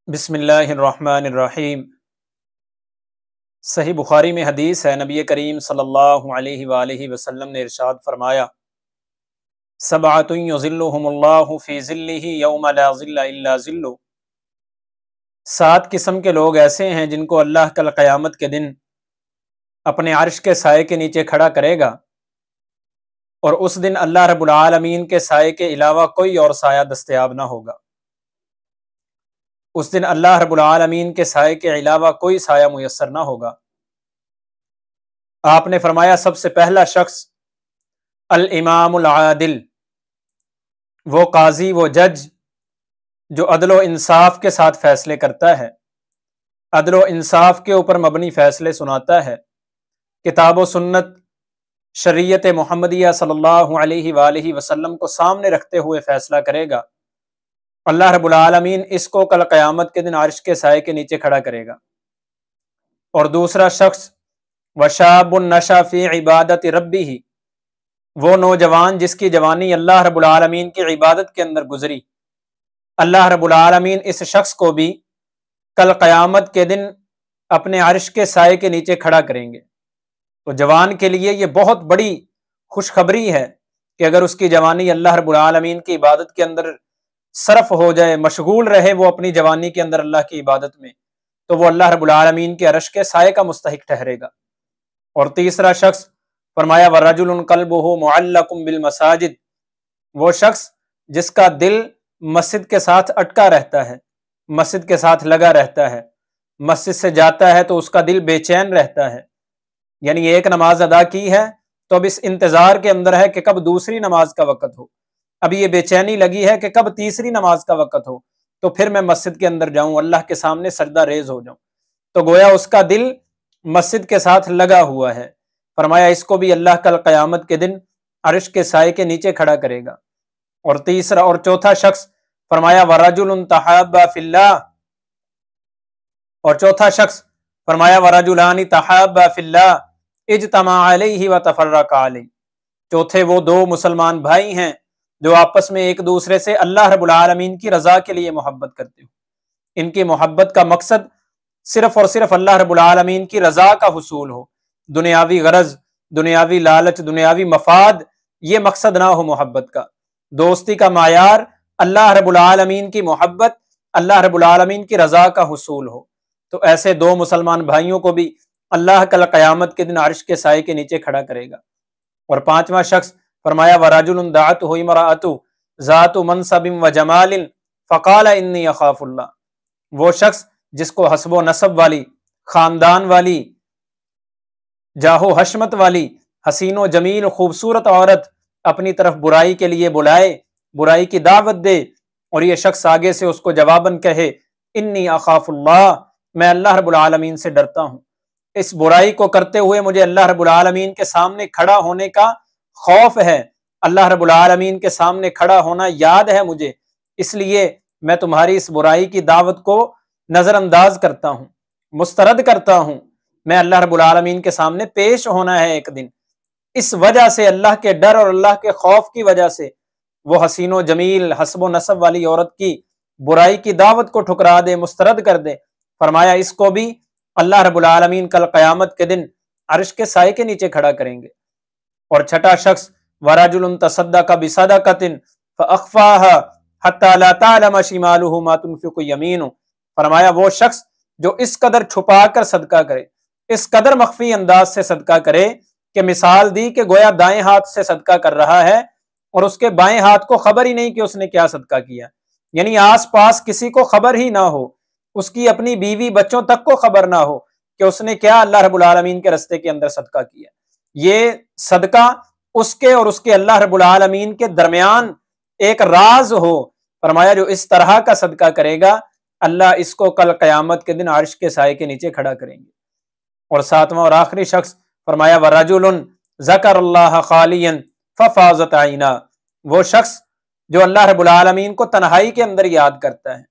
بسم اللہ الرحمن الرحیم۔ صحیح بخاری میں حدیث ہے، نبی کریم صلی اللہ علیہ وآلہ وسلم نے ارشاد فرمایا، سبعۃ یظلھم اللہ فی ظلہ یوم لا ظل الا ظلہ۔ 7 قسم کے لوگ ایسے ہیں جن کو اللہ کل قیامت کے دن اپنے عرش کے سائے کے نیچے کھڑا کرے گا، اور اس دن اللہ رب العالمین کے سائے کے علاوہ کوئی اور سایہ دستیاب نہ ہوگا۔ اس دن اللہ رب العالمین کے سائے کے علاوہ کوئی سایہ میسر نہ ہوگا۔ آپ نے فرمایا سب سے پہلا شخص الامام العادل، وہ قاضی، وہ جج جو عدل و انصاف کے ساتھ فیصلے کرتا ہے، عدل و انصاف کے اوپر مبنی فیصلے سناتا ہے، کتاب و سنت شریعت محمدیہ صلی اللہ علیہ وآلہ وسلم کو سامنے رکھتے ہوئے فیصلہ کرے گا۔ اللہ رب العالمین اس کو کل قیامت کے دن عرش کے سائے کے نیچے کھڑا کرے گا۔ اور دوسرا شخص وشاب نشا فی عبادت ربہ، وہ نوجوان جس کی جوانی اللہ رب العالمین کی عبادت کے اندر گزری، اللہ رب العالمین اس شخص کو بھی کل قیامت کے دن اپنے عرش کے سائے کے نیچے کھڑا کریں گے۔ تو جوان کے لیے یہ بہت بڑی خوشخبری ہے کہ اگر اس کی جوانی اللہ رب العالمین کی عبادت کے اندر صرف ہو جائے، مشغول رہے وہ اپنی جوانی کے اندر اللہ کی عبادت میں، تو وہ اللہ رب العالمین کے عرش کے سائے کا مستحق ٹھہرے گا۔ اور تیسرا شخص فرمایا وَرَجُلٌ قَلْبُهُ مُعَلَّقٌ بِالْمَسَاجِدِ، وہ شخص جس کا دل مسجد کے ساتھ اٹکا رہتا ہے، مسجد کے ساتھ لگا رہتا ہے، مسجد سے جاتا ہے تو اس کا دل بے چین رہتا ہے، یعنی ایک نماز ادا کی ہے تو اب اس انتظار کے اندر ہے کہ کب دوسری نماز کا وقت ہو، اب یہ بے چینی لگی ہے کہ کب تیسری نماز کا وقت ہو تو پھر میں مسجد کے اندر جاؤں، اللہ کے سامنے سجدہ ریز ہو جاؤں، تو گویا اس کا دل مسجد کے ساتھ لگا ہوا ہے۔ فرمایا اس کو بھی اللہ کل قیامت کے دن عرش کے سائے کے نیچے کھڑا کرے گا۔ اور تیسرا اور چوتھا شخص فرمایا وَرَجُلٌ تَحَابَّ فِي اللَّهِ، اور چوتھا شخص فرمایا وَرَجُلَانِ تَحَابَّ فِي اللَّهِ اجْتَمَعَ عَلَيْهِ وَتَفَرَّقَ عَلَيْهِ، چوتھے وہ دو مسلمان بھائی ہیں جو آپس میں ایک دوسرے سے اللہ رب العالمین کی رضا کے لیے محبت کرتے ہو، ان کی محبت کا مقصد صرف اور صرف اللہ رب العالمین کی رضا کا حصول ہو، دنیاوی غرض، دنیاوی لالچ، دنیاوی مفاد یہ مقصد نہ ہو محبت کا۔ دوستی کا معیار اللہ رب العالمین کی محبت، اللہ رب العالمین کی رضا کا حصول ہو، تو ایسے دو مسلمان بھائیوں کو بھی اللہ کل قیامت کے دن عرش کے سائے کے نیچے کھڑا کرے گا۔ اور پانچواں شخص فرمایا وَرَجُلٌ دَعَتْهُ امْرَأَةٌ ذَاتُ مَنْصَبٍ وَجَمَالٍ فَقَالَ إِنِّي أَخَافُ اللَّهَ، وہ شخص جس کو حسب و نسب والی، خاندان والی، جاہ و حشمت والی، حسین و جمیل و خوبصورت عورت اپنی طرف برائی کے لیے بلائے، برائی کی دعوت دے، اور یہ شخص آگے سے اس کو جواباً کہے انی اخاف اللہ، میں اللہ رب العالمین سے ڈرتا ہوں، اس برائی کو کرتے ہوئے مجھے اللہ رب العالمین کے سامنے کھڑا ہونے کا خوف ہے، اللہ رب العالمین کے سامنے کھڑا ہونا یاد ہے مجھے، اس لیے میں تمہاری اس برائی کی دعوت کو نظر انداز کرتا ہوں، مسترد کرتا ہوں، میں اللہ رب العالمین کے سامنے پیش ہونا ہے ایک دن۔ اس وجہ سے اللہ کے ڈر اور اللہ کے خوف کی وجہ سے وہ حسین و جمیل حسب و نسب والی عورت کی برائی کی دعوت کو ٹھکرا دے، مسترد کر دے۔ فرمایا اس کو بھی اللہ رب العالمین کل قیامت کے دن عرش کے سائے کے نیچے کھڑا کریں گے۔ اور چھٹا شخص وَرَجُلٌ تَصَدَّقَ بِصَدَقَةٍ فَأَخْفَاهَا حَتَّى لَا تَعْلَمَ شِمَالُهُ مَا تُنْفِقُ يَمِينُهُ، فرمایا وہ شخص جو اس قدر چھپا کر صدقہ کرے، اس قدر مخفی انداز سے صدقہ کرے کہ مثال دی کہ گویا دائیں ہاتھ سے صدقہ کر رہا ہے اور اس کے بائیں ہاتھ کو خبر ہی نہیں کہ اس نے کیا صدقہ کیا، یعنی آس پاس کسی کو خبر ہی نہ ہو، اس کی اپنی بیوی بچوں تک کو خبر نہ ہو کہ اس نے کیا اللہ رب العالمین کے رستے کے اندر صدقہ کیا۔ یہ صدقہ اس کے اور اس کے اللہ رب العالمین کے درمیان ایک راز ہو۔ فرمایا جو اس طرح کا صدقہ کرے گا اللہ اس کو کل قیامت کے دن عرش کے سائے کے نیچے کھڑا کریں گے۔ اور ساتواں اور آخری شخص فرمایا وَرَجُلٌ ذَكَرَ اللَّهَ خَالِيًا فَفَاضَتْ عَيْنَاهُ، وہ شخص جو اللہ رب العالمین کو تنہائی کے اندر یاد کرتا ہے،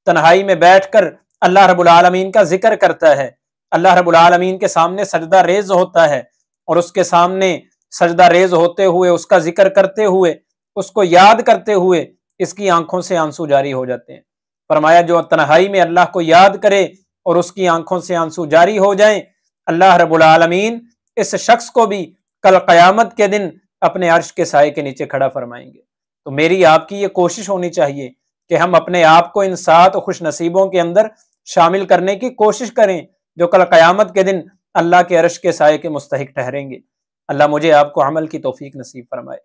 تنہائی میں بیٹھ کر اللہ رب العالمین کا ذکر کرتا ہے، اللہ رب العالمین کے سامنے سجدہ ریز ہوتا ہے، اور اس کے سامنے سجدہ ریز ہوتے ہوئے اس کا ذکر کرتے ہوئے اس کو یاد کرتے ہوئے اس کی آنکھوں سے آنسو جاری ہو جاتے ہیں۔ فرمایا جو تنہائی میں اللہ کو یاد کرے اور اس کی آنکھوں سے آنسو جاری ہو جائیں، اللہ رب العالمین اس شخص کو بھی کل قیامت کے دن اپنے عرش کے سائے کے نیچے کھڑا فرمائیں گے۔ تو میری آپ کی یہ کوشش ہونی چاہیے کہ ہم اپنے آپ کو ان 7 خوش نصیبوں کے اندر شامل کرنے کی کوشش کریں جو کل قیامت کے دن اللہ کے عرش کے سائے کے مستحق ٹھہریں گے۔ اللہ مجھے آپ کو عمل کی توفیق نصیب فرمائے۔